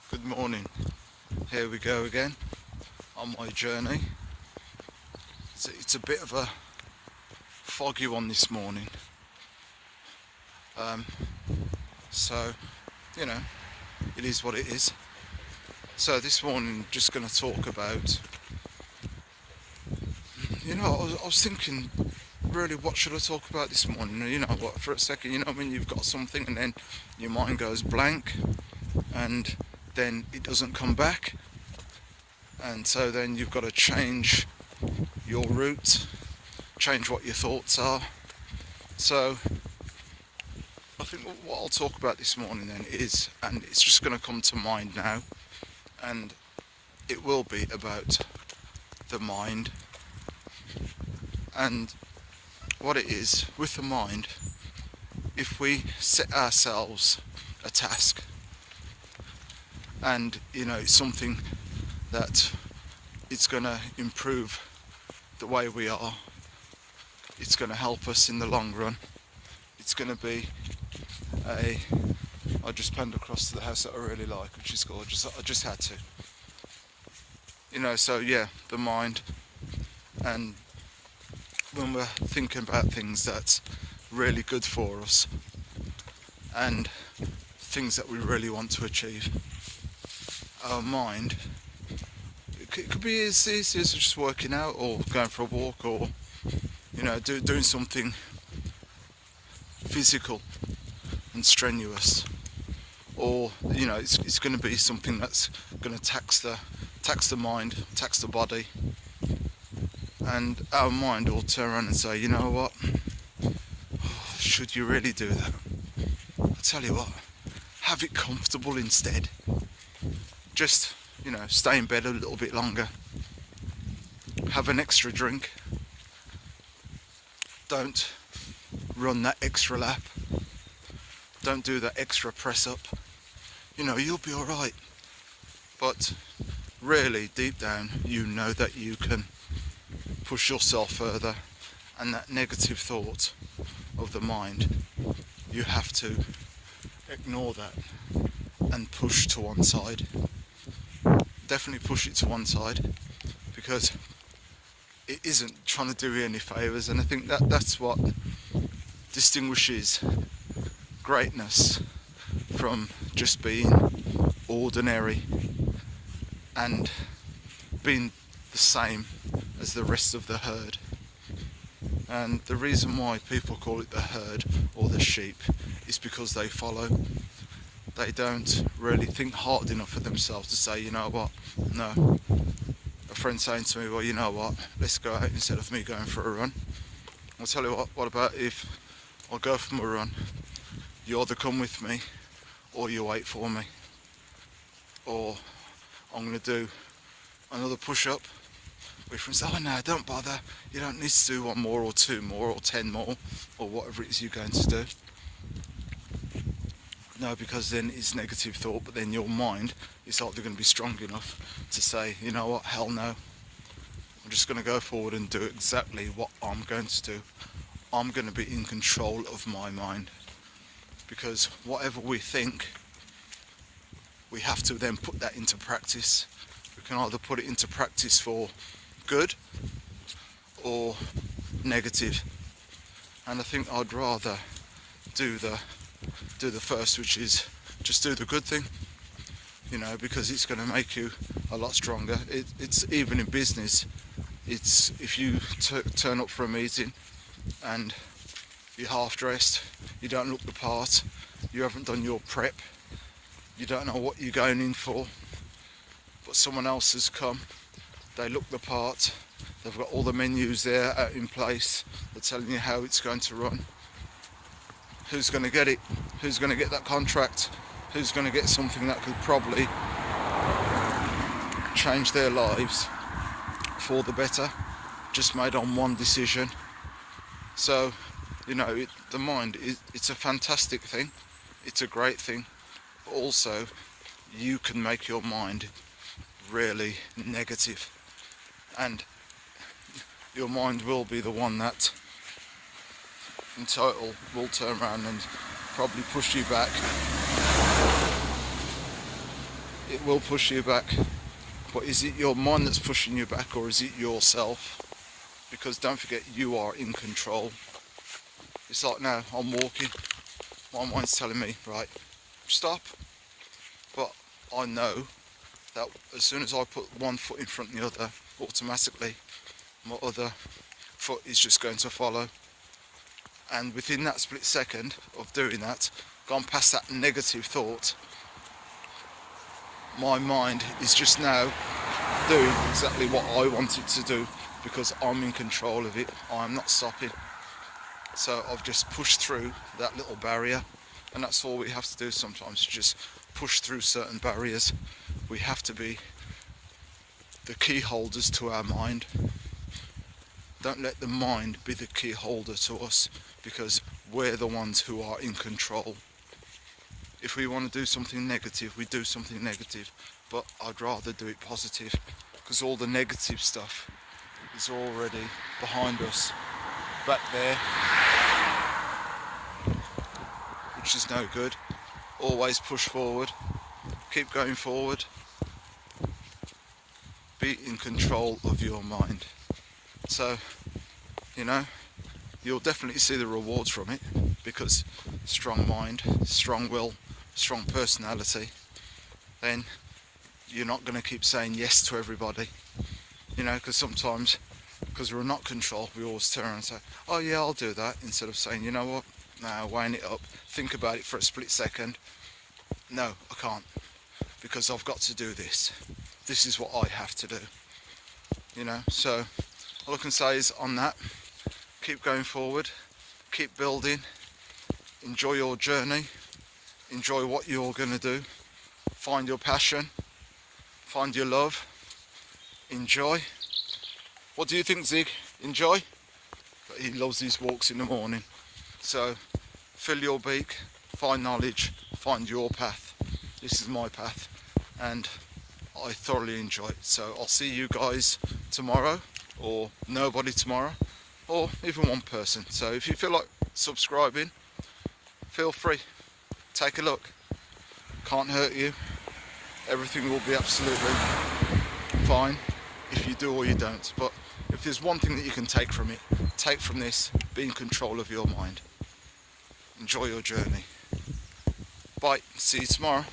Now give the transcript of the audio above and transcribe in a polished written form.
Good morning. Here we go again on my journey. It's a bit of a foggy one this morning. Um, so, you know, it is what it is. So this morning, just going to talk about, I was thinking, really, what should I talk about this morning? You know what, for a second, when you've got something and then your mind goes blank and then it doesn't come back. And so then you've got to change your route, change what your thoughts are. So I think what I'll talk about this morning then is, and it's just going to come to mind now, and it will be about the mind. And what it is with the mind, if we set ourselves a task and it's something that it's going to improve the way we are, it's going to help us in the long run, it's going to be I just panned across to the house that I really like, which is gorgeous. I just had to, so yeah, the mind. And when we're thinking about things that's really good for us and things that we really want to achieve, our mind, it could be as easy as just working out or going for a walk or doing something physical and strenuous, or it's going to be something that's going to tax the mind, tax the body, and our mind will turn around and say, you know what, should you really do that? I tell you what, have it comfortable instead. Just stay in bed a little bit longer, have an extra drink, don't run that extra lap, don't do that extra press up. You'll be alright. But really, deep down, you know that you can push yourself further, and that negative thought of the mind, you have to ignore that and push to one side. Definitely push it to one side, because it isn't trying to do you any favours. And I think that's what distinguishes greatness from just being ordinary and being the same as the rest of the herd. And the reason why people call it the herd or the sheep is because they follow. They don't really think hard enough for themselves to say, you know what, no. A friend saying to me, well, you know what, let's go out instead of me going for a run. I'll tell you what about if I'll go for my run, you either come with me or you wait for me, or I'm going to do another push-up. My friends say, oh no, don't bother, you don't need to do one more or two more or 10 more or whatever it is you're going to do. No, because then it's negative thought, but then your mind is either going to be strong enough to say, you know what, hell no, I'm just going to go forward and do exactly what I'm going to do. I'm going to be in control of my mind, because whatever we think, we have to then put that into practice. We can either put it into practice for good or negative, and I think I'd rather do the first, which is just do the good thing, because it's going to make you a lot stronger. It's even in business. It's if you turn up for a meeting and you're half dressed, you don't look the part, you haven't done your prep, you don't know what you're going in for, but someone else has come, they look the part, they've got all the menus there out in place, they're telling you how it's going to run. Who's going to get it? Who's going to get that contract? Who's going to get something that could probably change their lives for the better, just made on one decision? So, the mind, it's a fantastic thing, it's a great thing, but also you can make your mind really negative, and your mind will be the one that in total will turn around and probably push you back it will push you back. But is it your mind that's pushing you back, or is it yourself? Because don't forget, you are in control. It's like now I'm walking, my mind's telling me, right, stop. But I know that as soon as I put one foot in front of the other, automatically my other foot is just going to follow. And within that split second of doing that, gone past that negative thought, my mind is just now doing exactly what I want it to do, because I'm in control of it. I'm not stopping. So I've just pushed through that little barrier, and that's all we have to do sometimes, just push through certain barriers. We have to be the key holders to our mind. Don't let the mind be the key holder to us, because we're the ones who are in control. If we want to do something negative, we do something negative, but I'd rather do it positive, because all the negative stuff is already behind us, back there, which is no good. Always push forward, keep going forward, be in control of your mind. So, you know, you'll definitely see the rewards from it, because strong mind, strong will, strong personality, then you're not going to keep saying yes to everybody. You know, because sometimes, because we're not controlled, we always turn around and say, oh yeah, I'll do that, instead of saying, you know what, no, weighing it up, think about it for a split second. No, I can't, because I've got to do this. This is what I have to do. You know, so all I can say is on that, keep going forward, keep building, enjoy your journey, enjoy what you're going to do, find your passion, find your love, enjoy. What do you think, Zig? Enjoy? But he loves these walks in the morning. So fill your beak, find knowledge, find your path. This is my path, and I thoroughly enjoy it. So I'll see you guys tomorrow, or nobody tomorrow, or even one person. So if you feel like subscribing, feel free, take a look. Can't hurt you. Everything will be absolutely fine if you do or you don't. But if there's one thing that you can take from it, take from this: be in control of your mind. Enjoy your journey. Bye, see you tomorrow.